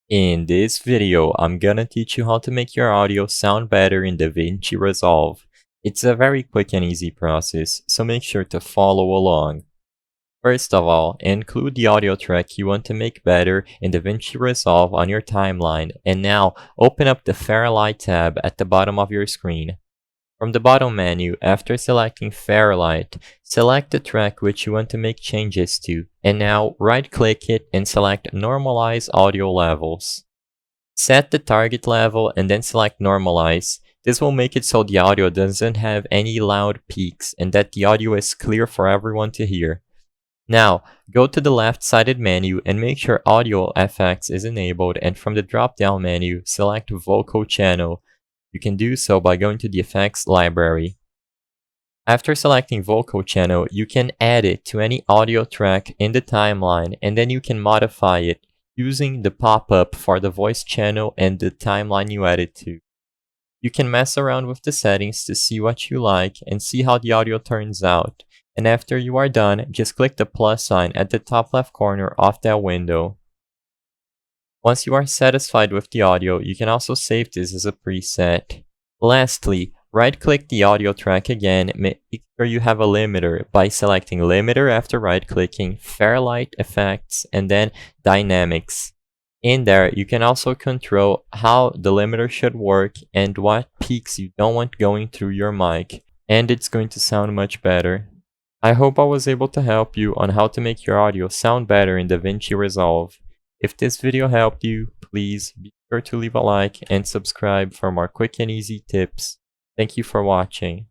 In this video, I'm gonna teach you how to make your audio sound better in Davinci Resolve. It's a very quick and easy process, so make sure to follow along. First of all, include the audio track you want to make better in Davinci Resolve on your timeline, and now open up the Fairlight tab at the bottom of your screen. From the bottom menu, after selecting Fairlight, select the track which you want to make changes to, and now right-click it and select Normalize Audio Levels. Set the target level and then select Normalize. This will make it so the audio doesn't have any loud peaks and that the audio is clear for everyone to hear. Now, go to the left-sided menu and make sure Audio FX is enabled, and from the drop-down menu, select Vocal Channel. You can do so by going to the effects library. After selecting vocal channel, you can add it to any audio track in the timeline, and then you can modify it using the pop-up for the voice channel and the timeline you add it to. You can mess around with the settings to see what you like and see how the audio turns out. And after you are done, just click the plus sign at the top left corner of that window. Once you are satisfied with the audio, you can also save this as a preset. Lastly, right-click the audio track again, make sure you have a limiter by selecting Limiter after right-clicking, Fairlight Effects, and then Dynamics. In there, you can also control how the limiter should work and what peaks you don't want going through your mic, and it's going to sound much better. I hope I was able to help you on how to make your audio sound better in Davinci Resolve. If this video helped you, please be sure to leave a like and subscribe for more quick and easy tips. Thank you for watching.